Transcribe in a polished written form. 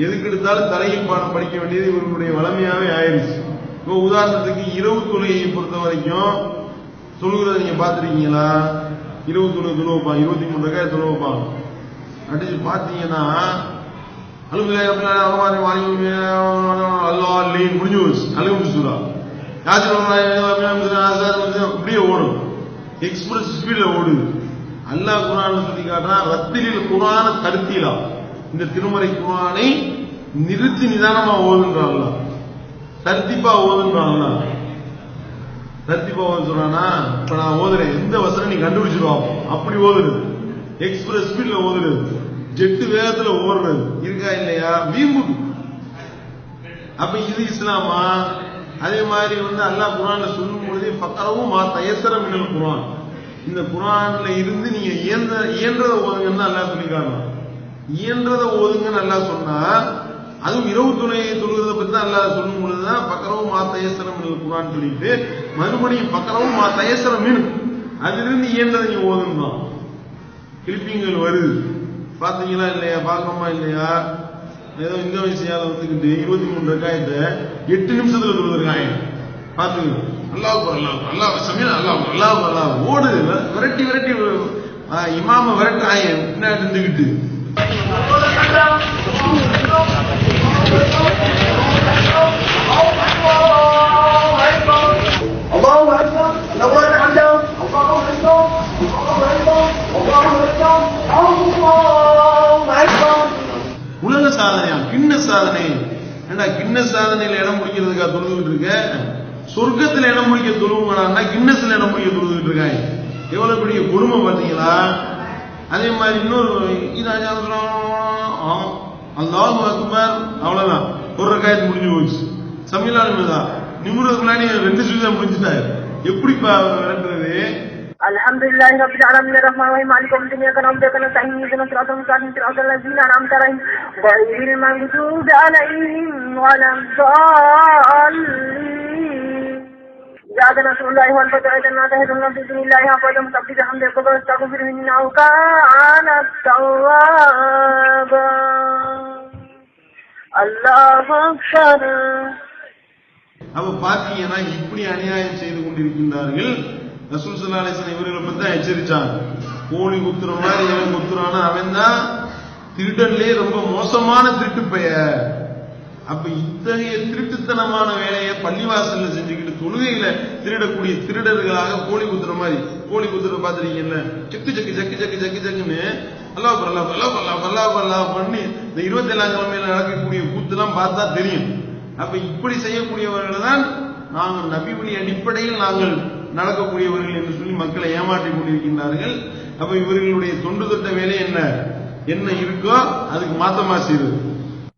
எதுக்கு எடுத்தாலும் தலையில் பாடம் படிக்க வேண்டியது இவர்களுடைய வளமையாவே ஆயிடுச்சு. இப்போ உதாரணத்துக்கு இரவு தொழுகையை பொறுத்த வரைக்கும் தொழுகிறத நீங்க பாத்துருக்கீங்களா? இரவு தொழு வைப்பாங்க, 23 ரக்காத் தொழு வைப்பாங்க. அடிச்சு பாத்தீங்கன்னா முடிஞ்சு போச்சு. அழுகு சூறா அப்படியே ஓடும், எக்ஸ்பிரஸ் ஸ்பீட்ல ஓடுது. அல்லாஹ் குர்ஆன்ல சொல்லி காட்டுறான், ரத்திலில் குர்ஆன தருத்தீலா, இந்த திருமறை குர்ஆனை நிறுத்தி நிதானமா ஓதுன்றான். தர்த்திப்பா ஓதுன்றான். தர்த்திப்பா ஓது சொல்றானா? இப்ப நான் ஓதுறேன், எந்த வசனம் நீ கண்டுபிடிச்சிருவான் அப்படி ஓதுறது, எக்ஸ்பிரஸ் ஸ்பீட்ல ஓதுறது, ஜெட்டு வேகத்துல ஓடுறது இருக்கா இல்லையா? வீம்பு. அப்ப இது இஸ்லாமா? அதே மாதிரி அல்லாஹ் குர்ஆன்ல சொல்லும் பொழுது ஃபக்ரவும் மா தயஸர மினல் குர்ஆன், இந்த குர்ஆன்ல இருந்து நீங்க இயன்றத ஓதுங்கன்னு அல்லாஹ் சொல்லி காட்டுறான். இயன்றத ஓதுங்கன்னு அல்லாஹ் சொன்னா, அதுவும் இரவு தொழுகிறத பத்தி தான் அல்லாஹ் சொல்லும் பொழுதுதான் ஃபக்ரவும் மா தயஸர மினல் குர்ஆன் சொல்லிட்டு மறுபடியும் ஃபக்ரவும் மா தயஸர மின், அதிலிருந்து இயன்றதை நீங்க ஓதுங்க. கிளிப்பிங்கள் வருது, பாத்தீங்களா இல்லையா? பாக்கமா இல்லையா? ஏதோ இந்த விஷயால 23 ரக்காயத்தை 8 நிமிஷத்துல தொழுதுருக்காங்க. பாத்துங்க, அல்லாஹ் அல்லாஹ் சமீன அல்லாஹ் ஓடு, விரட்டி விரட்டி இமாம விரட்டாங்க பின்னாடி இருந்துகிட்டு. உலக சாதனையா? கிண்ண சாதனை. ஏண்டா கிண்ண சாதனையில இடம் பிடிக்கிறதுக்காக தொழுதுகிட்டு இருக்க? சொர்க்கத்துல இடம் பிடிக்க தொழுவுங்கடா, கிண்ணத்துல இடம் பிடிக்க தொழுதுகிட்டு இருக்காங்க. எவ்வளவு பெரிய கொடுமை பாத்தீங்களா? அதே மாதிரி இன்னொரு அல்லாஹு அக்பர், அவ்வளவுதான், ஒரு ரக்காயத்து முடிஞ்சு போச்சு. சமீலானுதான் நிமிடத்துக்கு முன்னாடி 2 சுஜூத் முடிஞ்சுட்டாரு. எப்படி விரட்டுறது? Alhamdulillahi Rabbil Alamin Ar-Rahman Ar-Rahim Maliki Yawmiddin Iyyaka na'budu wa iyyaka nasta'in Ihdinas siratal mustaqim siratal ladzina an'amta 'alaihim ghayril maghdubi 'alaihim waladdallin. إياك نعبد والفتح إذا تهدنا بإذن الله أبدا مكبر حمدك واستغفر إنه كان توابا. الله أكبر. அப்ப பாத்தீங்கன்னா இப்படி அநியாயம் செய்து கொண்டிருக்கின்றார்கள். ரசூல் ஸல்லல்லாஹு அலைஹி வஸல்லம் இவர்களை பத்தி தான் எச்சரிச்சாங்க. கோழி குத்துற மாதிரி எவன் குத்துறானா அவன் தான் திருடன்லயே ரொம்ப மோசமான திருட்டு பெயர். அப்ப இத்தகைய திருட்டுத்தனமான வேலையை பள்ளிவாசல்ல செஞ்சுக்கிட்டு தொழுகையில திருடக்கூடிய திருடர்களாக கோழி குத்துற மாதிரி, கோழி குத்துற பாத்திருக்கீங்கல்ல, செக்கு செக்கு செக்கு செக்கு செக்கு செக்குன்னு அல்லாஹ் அல்லாஹ் அல்லாஹ் அல்லாஹ் அல்லாஹ் பண்ணி இந்த 27ஆம் கிழமையில நடக்கக்கூடிய கூத்துலாம் பார்த்தா தெரியும். அப்ப இப்படி செய்யக்கூடியவர்கள் தான் நாங்கள் நபி வழி அடிப்படையில் நாங்கள் நடக்கக்கூடியவர்கள் என்று சொல்லி மக்களை ஏமாற்றிக் கொண்டிருக்கின்றார்கள். அப்ப இவர்களுடைய தொண்டு தொட்ட வேலை என்ன இருக்கோ அதுக்கு மாத்தமா செய்வது.